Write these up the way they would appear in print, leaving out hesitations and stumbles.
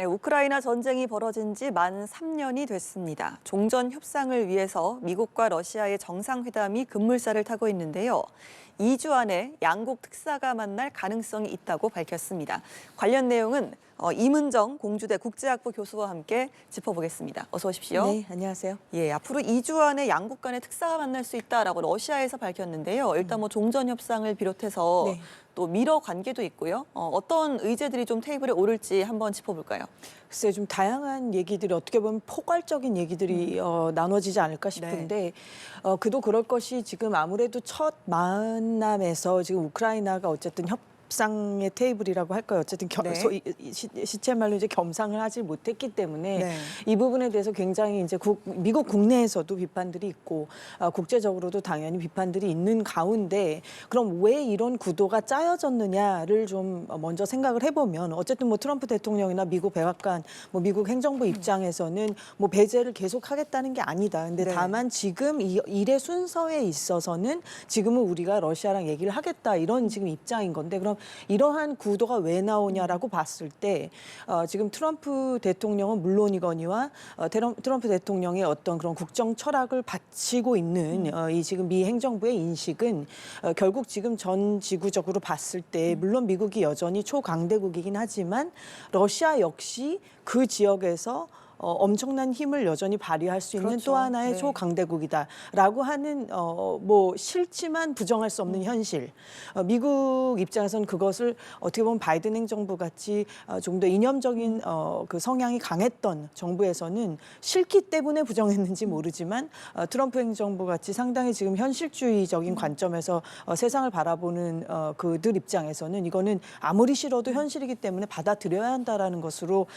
네, 우크라이나 전쟁이 벌어진 지 만 3년이 됐습니다. 종전 협상을 위해서 미국과 러시아의 정상회담이 급물살을 타고 있는데요. 2주 안에 양국 특사가 만날 가능성이 있다고 밝혔습니다. 관련 내용은 이문정 공주대 국제학부 교수와 함께 짚어보겠습니다. 어서 오십시오. 네, 안녕하세요. 예, 앞으로 2주 안에 양국 간의 특사가 만날 수 있다라고 러시아에서 밝혔는데요. 일단 뭐 종전 협상을 비롯해서 네. 또 미러 관계도 있고요. 어떤 의제들이 좀 테이블에 오를지 한번 짚어볼까요? 글쎄 좀 다양한 얘기들이 어떻게 보면 포괄적인 얘기들이 나눠지지 않을까 싶은데 그도 그럴 것이 지금 아무래도 첫 만남에서 지금 우크라이나가 어쨌든 협상의 테이블이라고 할까요? 어쨌든 네. 시체 말로 이제 겸상을 하지 못했기 때문에 네. 이 부분에 대해서 굉장히 이제 미국 국내에서도 비판들이 있고 국제적으로도 당연히 비판들이 있는 가운데 그럼 왜 이런 구도가 짜여졌느냐를 좀 먼저 생각을 해보면 어쨌든 뭐 트럼프 대통령이나 미국 백악관, 뭐 미국 행정부 입장에서는 뭐 배제를 계속하겠다는 게 아니다. 근데 네. 다만 지금 이 일의 순서에 있어서는 지금은 우리가 러시아랑 얘기를 하겠다 이런 지금 입장인 건데 그럼 이러한 구도가 왜 나오냐라고 봤을 때 지금 트럼프 대통령은 물론이거니와 트럼프 대통령의 어떤 그런 국정 철학을 바치고 있는 이 지금 미 행정부의 인식은 결국 지금 전 지구적으로 봤을 때 물론 미국이 여전히 초강대국이긴 하지만 러시아 역시 그 지역에서 엄청난 힘을 여전히 발휘할 수 있는 그렇죠. 또 하나의 네. 초강대국이다라고 하는 뭐 싫지만 부정할 수 없는 현실. 미국 입장에서는 그것을 어떻게 보면 바이든 행정부 같이 좀 더 이념적인 그 성향이 강했던 정부에서는 싫기 때문에 부정했는지 모르지만 트럼프 행정부 같이 상당히 지금 현실주의적인 관점에서 세상을 바라보는 그들 입장에서는 이거는 아무리 싫어도 현실이기 때문에 받아들여야 한다라는 것으로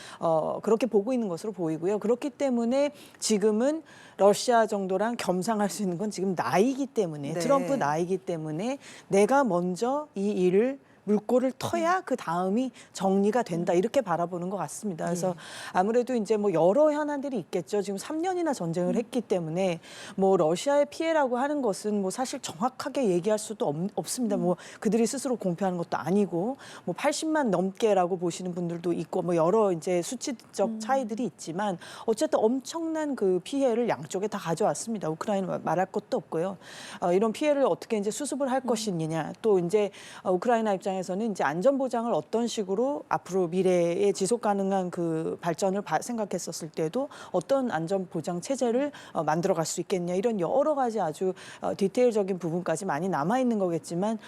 그렇게 보고 있는 것으로 보이고요. 그렇기 때문에 지금은 러시아 정도랑 겸상할 수 있는 건 지금 나이기 때문에 네. 트럼프 나이기 때문에 내가 먼저 이 일을 물꼬를 터야 그 다음이 정리가 된다 이렇게 바라보는 것 같습니다. 그래서 아무래도 이제 뭐 여러 현안들이 있겠죠. 지금 3년이나 전쟁을 했기 때문에 뭐 러시아의 피해라고 하는 것은 뭐 사실 정확하게 얘기할 수도 없습니다. 뭐 그들이 스스로 공표하는 것도 아니고 뭐 80만 넘게라고 보시는 분들도 있고 뭐 여러 이제 수치적 차이들이 있지만 어쨌든 엄청난 그 피해를 양쪽에 다 가져왔습니다. 우크라이나 말할 것도 없고요. 이런 피해를 어떻게 이제 수습을 할 것이냐 또 이제 우크라이나 입장에서는 이제 안전 보장을 어떤 식으로 앞으로 미래에 지속 가능한 그 발전을 생각했었을 때도 어떤 안전 보장 체제를 만들어갈 수 있겠냐 이런 여러 가지 아주 디테일적인 부분까지 많이 남아 있는 거겠지만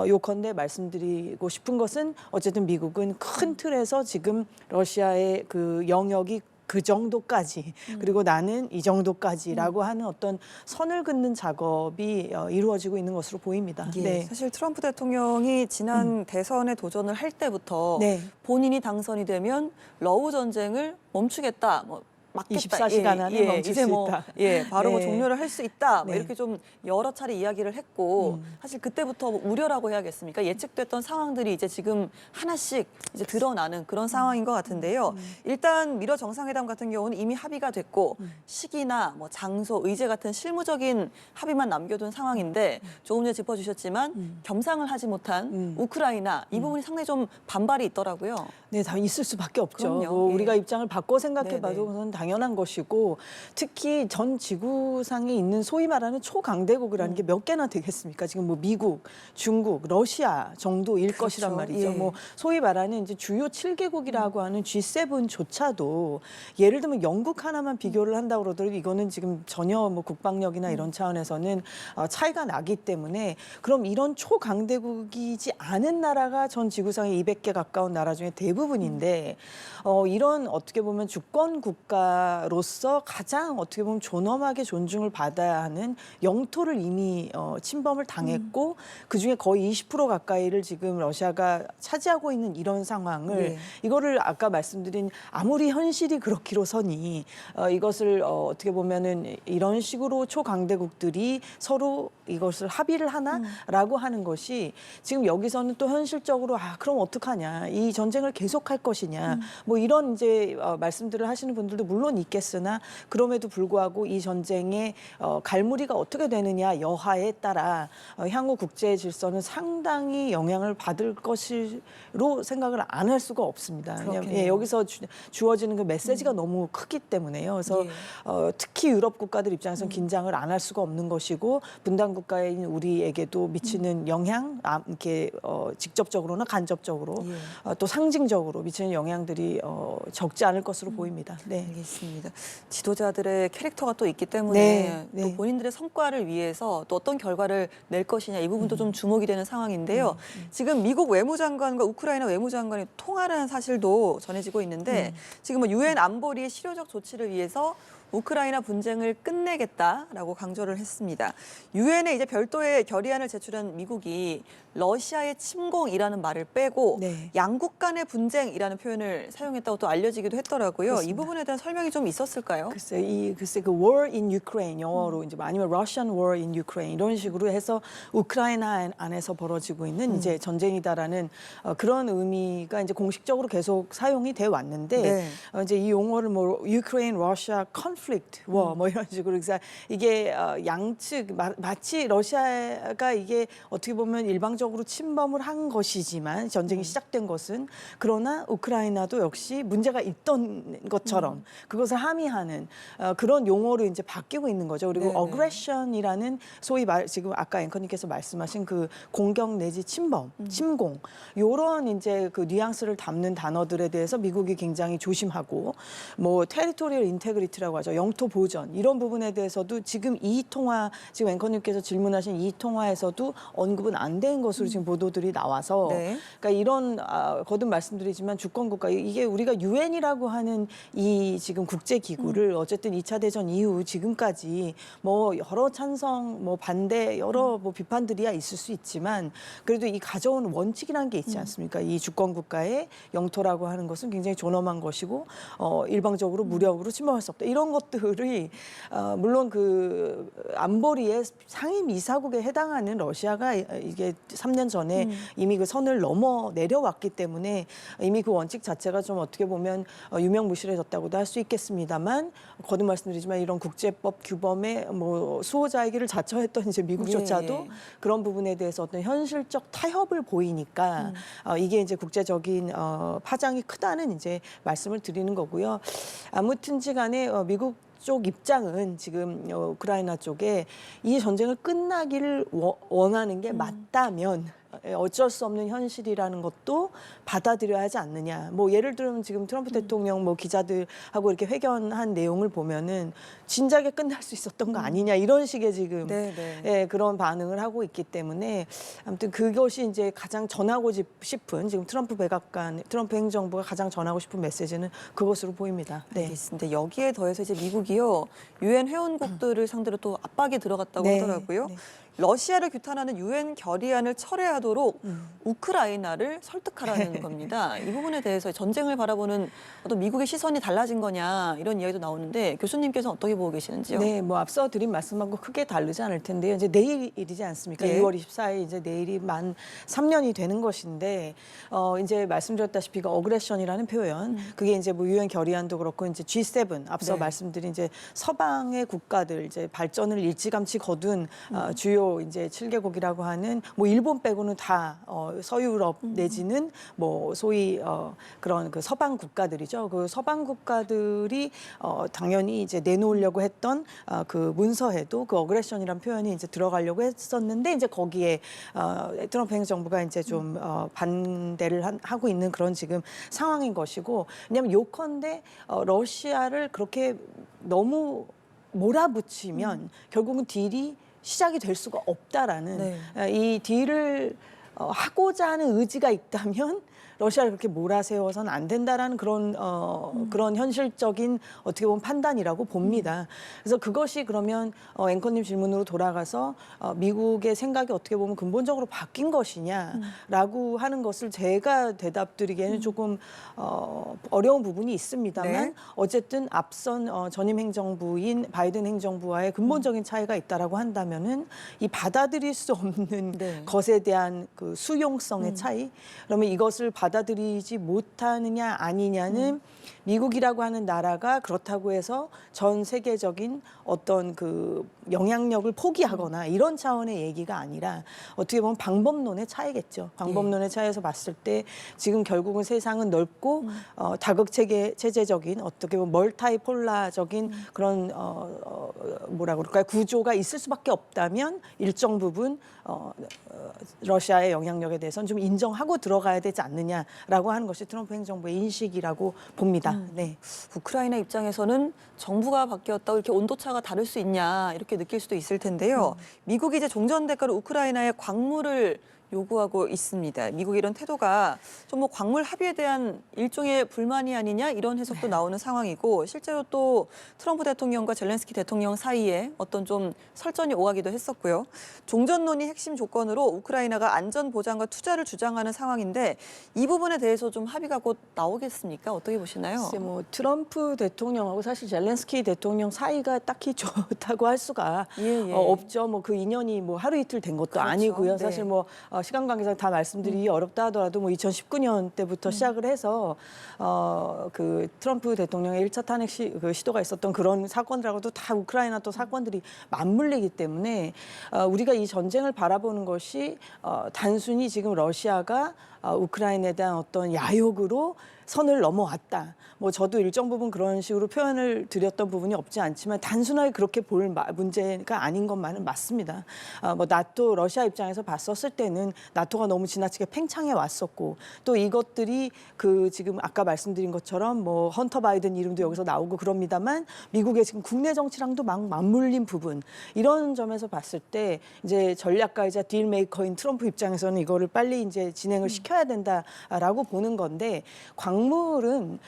요컨대 말씀드리고 싶은 것은 어쨌든 미국은 큰 틀에서 지금 러시아의 그 영역이 그 정도까지 그리고 나는 이 정도까지라고 하는 어떤 선을 긋는 작업이 이루어지고 있는 것으로 보입니다. 예, 네. 사실 트럼프 대통령이 지난 대선에 도전을 할 때부터 네. 본인이 당선이 되면 러우 전쟁을 멈추겠다, 뭐 막겠다. 24시간 안에 멈출 이제 수 뭐, 있다. 바로 뭐 네. 종료를 할 수 있다. 뭐 네. 이렇게 좀 여러 차례 이야기를 했고 사실 그때부터 뭐 우려라고 해야겠습니까? 예측됐던 상황들이 이제 지금 하나씩 이제 드러나는 그런 상황인 것 같은데요. 일단 미러 정상회담 같은 경우는 이미 합의가 됐고 시기나 뭐 장소, 의제 같은 실무적인 합의만 남겨둔 상황인데 조금 전에 짚어주셨지만 겸상을 하지 못한 우크라이나 이 부분이 상당히 좀 반발이 있더라고요. 네, 다 있을 수밖에 없죠. 그럼요. 뭐 예. 우리가 입장을 바꿔 생각해봐도 네네. 그건 당연한 것이고 특히 전 지구상에 있는 소위 말하는 초강대국이라는 게 몇 개나 되겠습니까? 지금 뭐 미국, 중국, 러시아 정도일 그렇죠. 것이란 말이죠. 예. 뭐 소위 말하는 이제 주요 7개국이라고 하는 G7조차도 예를 들면 영국 하나만 비교를 한다고 그러더라도 이거는 지금 전혀 뭐 국방력이나 이런 차원에서는 차이가 나기 때문에 그럼 이런 초강대국이지 않은 나라가 전 지구상에 200개 가까운 나라 중에 대부분인데 이런 어떻게 보면 주권 국가로서 가장 어떻게 보면 존엄하게 존중을 받아야 하는 영토를 이미 침범을 당했고 그중에 거의 20% 가까이를 지금 러시아가 차지하고 있는 이런 상황을 네. 이거를 아까 말씀드린 아무리 현실이 그렇기로서니 이것을 어떻게 보면은 이런 식으로 초강대국들이 서로 이것을 합의를 하나라고 하는 것이 지금 여기서는 또 현실적으로 그럼 어떡하냐 이 전쟁을 계속할 것이냐 뭐 이런 이제 말씀들을 하시는 분들도 물론 물론 있겠으나 그럼에도 불구하고 이 전쟁의 갈무리가 어떻게 되느냐 여하에 따라 향후 국제 질서는 상당히 영향을 받을 것으로 생각을 안 할 수가 없습니다. 왜냐하면 그렇겠네요. 여기서 주어지는 그 메시지가 너무 크기 때문에요. 그래서 특히 유럽 국가들 입장에서는 긴장을 안 할 수가 없는 것이고 분단 국가인 우리에게도 미치는 영향, 이렇게 직접적으로나 간접적으로 또 상징적으로 미치는 영향들이 적지 않을 것으로 보입니다. 네. 알겠습니다. 지도자들의 캐릭터가 또 있기 때문에 네, 네. 또 본인들의 성과를 위해서 또 어떤 결과를 낼 것이냐 이 부분도 좀 주목이 되는 상황인데요. 지금 미국 외무장관과 우크라이나 외무장관이 통화를 한 사실도 전해지고 있는데 지금 유엔 안보리의 실효적 조치를 위해서 우크라이나 분쟁을 끝내겠다라고 강조를 했습니다. 유엔에 이제 별도의 결의안을 제출한 미국이 러시아의 침공이라는 말을 빼고 네. 양국 간의 분쟁이라는 표현을 사용했다고 또 알려지기도 했더라고요. 그렇습니다. 이 부분에 대한 설명이 좀 있었을까요? 글쎄 그 war in Ukraine 영어로 이제 아니면 Russian war in Ukraine 이런 식으로 해서 우크라이나 안에서 벌어지고 있는 이제 전쟁이다라는 그런 의미가 이제 공식적으로 계속 사용이 돼 왔는데 네. 이제 이 용어를 뭐 Ukraine Russia conflict war 뭐 이런 식으로 그래서 이게 양측 마치 러시아가 이게 어떻게 보면 일방적으로 침범을 한 것이지만 전쟁이 시작된 것은 그러나 우크라이나도 역시 문제가 있던 것처럼 그것을 함의하는 그런 용어로 이제 바뀌고 있는 거죠. 그리고 네네. aggression이라는 소위 지금 아까 앵커님께서 말씀하신 그 공격 내지 침범, 침공 요런 이제 그 뉘앙스를 담는 단어들에 대해서 미국이 굉장히 조심하고 뭐 territorial integrity라고 하죠. 영토 보전 이런 부분에 대해서도 지금 이 통화 지금 앵커님께서 질문하신 이 통화에서도 언급은 안 된 것으로 지금 보도들이 나와서 네. 그러니까 이런 거듭 말씀드리지만 주권국가 이게 우리가 유엔이라고 하는 이 지금 국제기구를 어쨌든 2차 대전 이후 지금까지 뭐 여러 찬성 뭐 반대 여러 뭐 비판들이야 있을 수 있지만 그래도 이 가져온 원칙이라는 게 있지 않습니까? 이 주권국가의 영토라고 하는 것은 굉장히 존엄한 것이고 일방적으로 무력으로 침범할 수 없다. 이런 것들이 물론 그 안보리의 상임 이사국에 해당하는 러시아가 이게 3년 전에 이미 그 선을 넘어 내려왔기 때문에 이미 그 원칙 자체가 좀 어떻게 보면 유명무실해졌다고도 할 수 있겠습니다만 거듭 말씀드리지만 이런 국제법 규범의 뭐 수호자이기를 자처했던 이제 미국조차도 예. 그런 부분에 대해서 어떤 현실적 타협을 보이니까 이게 이제 국제적인 파장이 크다는 이제 말씀을 드리는 거고요. 아무튼지간에 미국 쪽 입장은 지금 우크라이나 쪽에 이 전쟁을 끝나기를 원하는 게 맞다면 어쩔 수 없는 현실이라는 것도 받아들여야 하지 않느냐. 뭐 예를 들면 지금 트럼프 대통령 뭐 기자들하고 이렇게 회견한 내용을 보면은 진작에 끝날 수 있었던 거 아니냐 이런 식의 지금 예, 그런 반응을 하고 있기 때문에 아무튼 그것이 이제 가장 전하고 싶은 지금 트럼프 백악관, 트럼프 행정부가 가장 전하고 싶은 메시지는 그것으로 보입니다. 네. 알겠습니다. 여기에 더해서 이제 미국이요 유엔 회원국들을 상대로 또 압박이 들어갔다고 네. 하더라고요. 네. 러시아를 규탄하는 유엔 결의안을 철회하도록 우크라이나를 설득하라는 겁니다. 이 부분에 대해서 전쟁을 바라보는 어떤 미국의 시선이 달라진 거냐 이런 이야기도 나오는데 교수님께서는 어떻게 보고 계시는지요? 네, 뭐 앞서 드린 말씀하고 크게 다르지 않을 텐데요. 이제 내일이지 않습니까? 예. 2월 24일 이제 내일이 만 3년이 되는 것인데 이제 말씀드렸다시피 그 어그레션이라는 표현, 그게 이제 뭐 유엔 결의안도 그렇고 이제 G7 앞서 네. 말씀드린 이제 서방의 국가들 이제 발전을 일찌감치 거둔 주요 이제 7개국이라고 하는 뭐 일본 빼고는 다 서유럽 내지는 뭐 소위 그런 그 서방 국가들이죠. 그 서방 국가들이 당연히 이제 내놓으려고 했던 그 문서에도 그 어그레션이라는 표현이 이제 들어가려고 했었는데 이제 거기에 트럼프 행정부가 이제 좀 반대를 하고 있는 그런 지금 상황인 것이고 왜냐하면 요컨대 러시아를 그렇게 너무 몰아붙이면 결국은 딜이 시작이 될 수가 없다라는 이 딜을 하고자 하는 의지가 있다면 러시아를 그렇게 몰아세워서는 안 된다라는 그런 그런 현실적인 어떻게 보면 판단이라고 봅니다. 그래서 그것이 그러면 앵커님 질문으로 돌아가서 미국의 생각이 어떻게 보면 근본적으로 바뀐 것이냐라고 하는 것을 제가 대답드리기에는 조금 어려운 부분이 있습니다만 네. 어쨌든 앞선 전임 행정부인 바이든 행정부와의 근본적인 차이가 있다라고 한다면은 이 받아들일 수 없는 네. 것에 대한 그 수용성의 차이. 그러면 이것을 받아들이지 못하느냐 아니냐는 미국이라고 하는 나라가 그렇다고 해서 전 세계적인 어떤 그 영향력을 포기하거나 이런 차원의 얘기가 아니라 어떻게 보면 방법론의 차이겠죠. 방법론의 차이에서 봤을 때 지금 결국은 세상은 넓고 다극체제적인 어떻게 보면 멀타이폴라적인 그런 뭐라 그럴까요? 구조가 있을 수밖에 없다면 일정 부분 러시아의 영향력에 대해서는 좀 인정하고 들어가야 되지 않느냐라고 하는 것이 트럼프 행정부의 인식이라고 봅니다. 네. 우크라이나 입장에서는 정부가 바뀌었다고 이렇게 온도차가 다를 수 있냐 이렇게 느낄 수도 있을 텐데요. 미국이 이제 종전 대가로 우크라이나에 광물을 요구하고 있습니다. 미국 이런 태도가 좀 뭐 광물 합의에 대한 일종의 불만이 아니냐 이런 해석도 나오는 상황이고 실제로 또 트럼프 대통령과 젤렌스키 대통령 사이에 어떤 좀 설전이 오가기도 했었고요. 종전론이 핵심 조건으로 우크라이나가 안전 보장과 투자를 주장하는 상황인데 이 부분에 대해서 좀 합의가 곧 나오겠습니까? 어떻게 보시나요? 글쎄 뭐 트럼프 대통령하고 사실 젤렌스키 대통령 사이가 딱히 좋다고 할 수가 없죠. 뭐 그 인연이 뭐 하루 이틀 된 것도 그렇죠. 아니고요. 네. 사실 뭐 시간 관계상 다 말씀드리기 어렵다 하더라도 뭐 2019년 때부터 시작을 해서 그 트럼프 대통령의 1차 탄핵 시도가 있었던 그런 사건들하고도 다 우크라이나 또 사건들이 맞물리기 때문에 우리가 이 전쟁을 바라보는 것이 단순히 지금 러시아가 우크라이나에 대한 어떤 야욕으로 선을 넘어왔다. 뭐 저도 일정 부분 그런 식으로 표현을 드렸던 부분이 없지 않지만 단순하게 그렇게 볼 문제가 아닌 것만은 맞습니다. 뭐 나토 러시아 입장에서 봤었을 때는 나토가 너무 지나치게 팽창해 왔었고 또 이것들이 그 지금 아까 말씀드린 것처럼 뭐 헌터 바이든 이름도 여기서 나오고 그럽니다만 미국의 지금 국내 정치랑도 막 맞물린 부분 이런 점에서 봤을 때 이제 전략가이자 딜 메이커인 트럼프 입장에서는 이거를 빨리 이제 진행을 시켜야 된다라고 보는 건데 광물은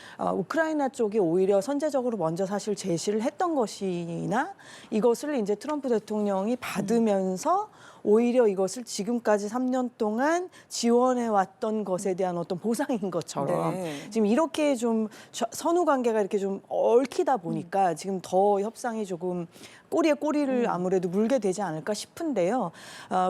우크라이나 쪽이 오히려 선제적으로 먼저 사실 제시를 했던 것이나 이것을 이제 트럼프 대통령이 받으면서 오히려 이것을 지금까지 3년 동안 지원해 왔던 것에 대한 어떤 보상인 것처럼 지금 이렇게 좀 선후 관계가 이렇게 좀 얽히다 보니까 지금 더 협상이 조금 꼬리에 꼬리를 아무래도 물게 되지 않을까 싶은데요.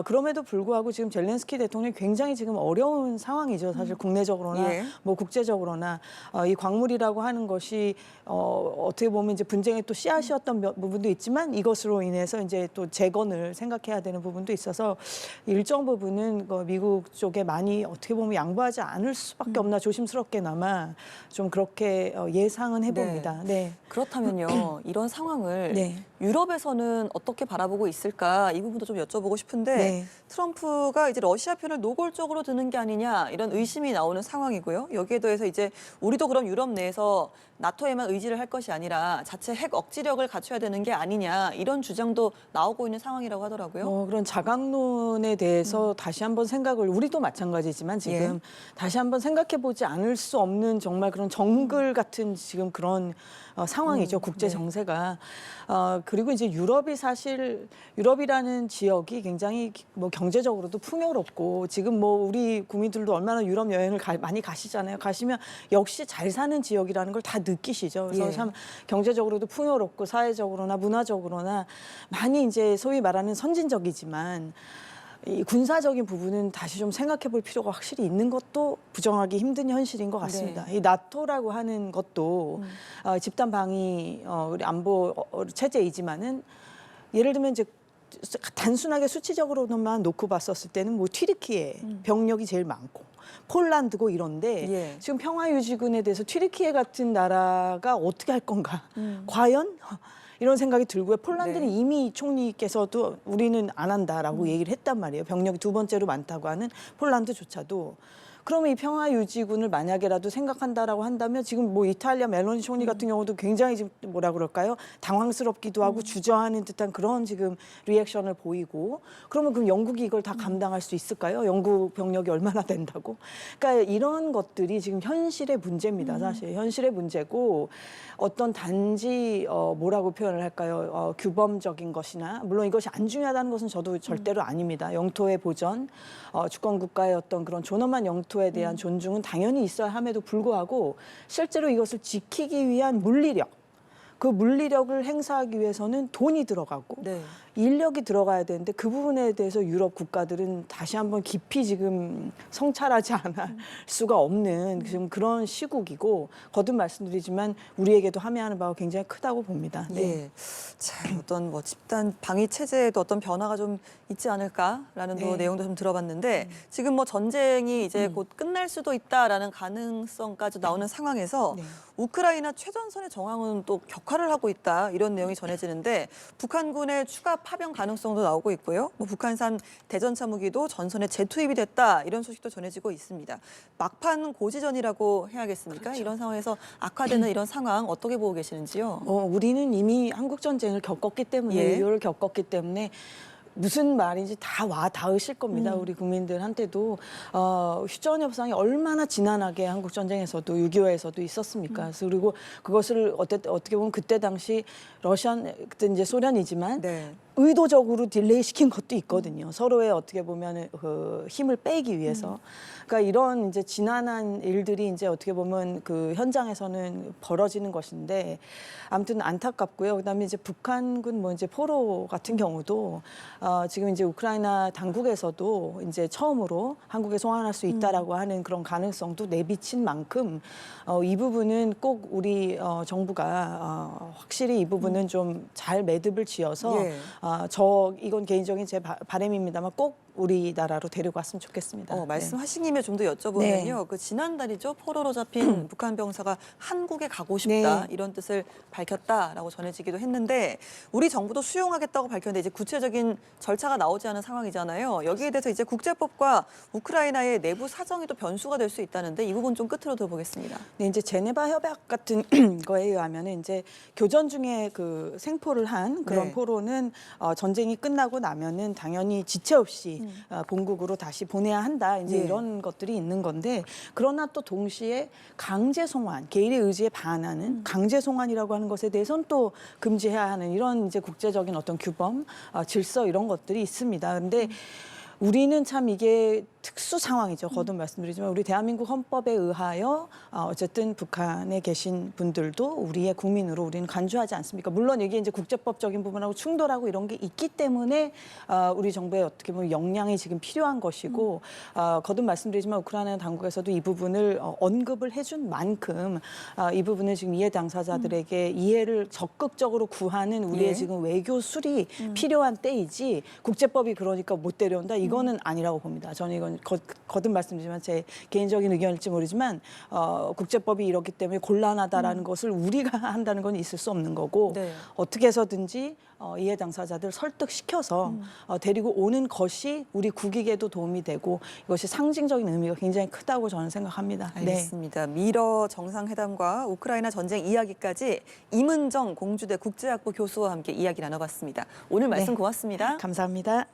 그럼에도 불구하고 지금 젤렌스키 대통령이 굉장히 지금 어려운 상황이죠. 사실 국내적으로나 뭐 국제적으로나 이 광물이라고 하는 것이 어떻게 보면 이제 분쟁의 또 씨앗이었던 부분도 있지만 이것으로 인해서 이제 또 재건을 생각해야 되는 부분도 있어서 일정 부분은 미국 쪽에 많이 어떻게 보면 양보하지 않을 수밖에 없나 조심스럽게나마 좀 그렇게 예상은 해봅니다. 네. 그렇다면요. 이런 상황을 네. 유럽에서는 어떻게 바라보고 있을까 이 부분도 좀 여쭤보고 싶은데 네. 트럼프가 이제 러시아 편을 노골적으로 드는 게 아니냐 이런 의심이 나오는 상황이고요. 여기에 더해서 이제 우리도 그럼 유럽 내에서 나토에만 의지를 할 것이 아니라 자체 핵 억지력을 갖춰야 되는 게 아니냐 이런 주장도 나오고 있는 상황이라고 하더라고요. 그런 자강론에 대해서 다시 한번 생각을 우리도 마찬가지지만 지금 다시 한번 생각해 보지 않을 수 없는 정말 그런 정글 같은 지금 그런 상황이죠. 국제 정세가. 그리고 이제 유럽이 사실 유럽이라는 지역이 굉장히 뭐 경제적으로도 풍요롭고 지금 뭐 우리 국민들도 얼마나 유럽 여행을 많이 가시잖아요. 가시면 역시 잘 사는 지역이라는 걸 다 느끼시죠. 그래서 참 경제적으로도 풍요롭고 사회적으로나 문화적으로나 많이 이제 소위 말하는 선진적이지만 이 군사적인 부분은 다시 좀 생각해 볼 필요가 확실히 있는 것도 부정하기 힘든 현실인 것 같습니다. 이 나토라고 하는 것도 집단 방위 우리 안보 체제이지만은 예를 들면 이제 단순하게 수치적으로만 놓고 봤었을 때는 뭐 튀르키예 병력이 제일 많고 폴란드고 이런데 지금 평화유지군에 대해서 튀르키예 같은 나라가 어떻게 할 건가? 과연? 이런 생각이 들고요. 폴란드는 이미 총리께서도 우리는 안 한다라고 얘기를 했단 말이에요. 병력이 두 번째로 많다고 하는 폴란드조차도. 그러면 이 평화유지군을 만약에라도 생각한다라고 한다면 지금 뭐 이탈리아 멜로니 총리 같은 경우도 굉장히 지금 뭐라 그럴까요? 당황스럽기도 하고 주저하는 듯한 그런 지금 리액션을 보이고 그러면 그럼 영국이 이걸 다 감당할 수 있을까요? 영국 병력이 얼마나 된다고? 그러니까 이런 것들이 지금 현실의 문제입니다. 사실 현실의 문제고 어떤 단지 뭐라고 표현을 할까요? 규범적인 것이나 물론 이것이 안 중요하다는 것은 저도 절대로 아닙니다. 영토의 보전, 주권 국가의 어떤 그런 존엄한 영토에 대한 존중은 당연히 있어야 함에도 불구하고 실제로 이것을 지키기 위한 물리력, 그 물리력을 행사하기 위해서는 돈이 들어가고 인력이 들어가야 되는데 그 부분에 대해서 유럽 국가들은 다시 한번 깊이 지금 성찰하지 않을 수가 없는 지금 그런 시국이고 거듭 말씀드리지만 우리에게도 함해하는 바가 굉장히 크다고 봅니다. 네. 예. 자, 어떤 뭐 집단 방위 체제에도 어떤 변화가 좀 있지 않을까라는 또 네. 내용도 좀 들어봤는데 지금 뭐 전쟁이 이제 곧 끝날 수도 있다라는 가능성까지 나오는 상황에서 네. 우크라이나 최전선의 정황은 또 격화를 하고 있다 이런 내용이 전해지는데 북한군의 추가 파병 가능성도 나오고 있고요. 뭐 북한산 대전차 무기도 전선에 재투입이 됐다 이런 소식도 전해지고 있습니다. 막판 고지전이라고 해야겠습니까? 그렇죠. 이런 상황에서 악화되는 이런 상황 어떻게 보고 계시는지요? 우리는 이미 한국 전쟁을 겪었기 때문에 예. 외교를 겪었기 때문에 무슨 말인지 다 와 닿으실 겁니다. 우리 국민들한테도 휴전 협상이 얼마나 지난하게 한국 전쟁에서도 6.25에서도 있었습니까? 그래서 그리고 그것을 어떻게 보면 그때 당시 그때 이제 소련이지만 네. 의도적으로 딜레이 시킨 것도 있거든요. 서로의 어떻게 보면 그 힘을 빼기 위해서. 그러니까 이런 이제 지난한 일들이 이제 어떻게 보면 그 현장에서는 벌어지는 것인데 아무튼 안타깝고요. 그다음에 이제 북한군 뭐 이제 포로 같은 경우도 지금 이제 우크라이나 당국에서도 이제 처음으로 한국에 송환할 수 있다라고 하는 그런 가능성도 내비친 만큼 이 부분은 꼭 우리 정부가 확실히 이 부분은 좀 잘 매듭을 지어서 예. 이건 개인적인 제 바람입니다만 꼭 우리나라로 데리고 왔으면 좋겠습니다. 말씀하신 김에 좀 더 여쭤보면요. 네. 그 지난달이죠. 포로로 잡힌 북한 병사가 한국에 가고 싶다 네. 이런 뜻을 밝혔다라고 전해지기도 했는데 우리 정부도 수용하겠다고 밝혔는데 이제 구체적인 절차가 나오지 않은 상황이잖아요. 여기에 대해서 이제 국제법과 우크라이나의 내부 사정이 또 변수가 될 수 있다는데 이 부분 좀 끝으로 들어보겠습니다. 네, 이제 제네바 협약 같은 거에 의하면은 이제 교전 중에 그 생포를 한 그런 네. 포로는 전쟁이 끝나고 나면은 당연히 지체 없이 본국으로 다시 보내야 한다. 이제 예. 이런 것들이 있는 건데 그러나 또 동시에 강제 송환, 개인의 의지에 반하는 강제 송환이라고 하는 것에 대해서는 또 금지해야 하는 이런 이제 국제적인 어떤 규범, 질서 이런 것들이 있습니다. 근데 우리는 참 이게 특수 상황이죠. 거듭 말씀드리지만 우리 대한민국 헌법에 의하여 어쨌든 북한에 계신 분들도 우리의 국민으로 우리는 간주하지 않습니까? 물론 이게 이제 국제법적인 부분하고 충돌하고 이런 게 있기 때문에 우리 정부의 어떻게 보면 역량이 지금 필요한 것이고 거듭 말씀드리지만 우크라이나 당국에서도 이 부분을 언급을 해준 만큼 이 부분은 지금 이해 당사자들에게 이해를 적극적으로 구하는 우리의 예. 지금 외교술이 필요한 때이지 국제법이 그러니까 못 데려온다 이거는 아니라고 봅니다. 저는 이건 거듭 말씀드리지만 제 개인적인 의견일지 모르지만 국제법이 이렇기 때문에 곤란하다라는 것을 우리가 한다는 건 있을 수 없는 거고 네. 어떻게 해서든지 이해 당사자들 설득시켜서 데리고 오는 것이 우리 국익에도 도움이 되고 이것이 상징적인 의미가 굉장히 크다고 저는 생각합니다. 알겠습니다. 미러 정상회담과 우크라이나 전쟁 이야기까지 임은정 공주대 국제학부 교수와 함께 이야기 나눠봤습니다. 오늘 말씀 네. 고맙습니다. 감사합니다.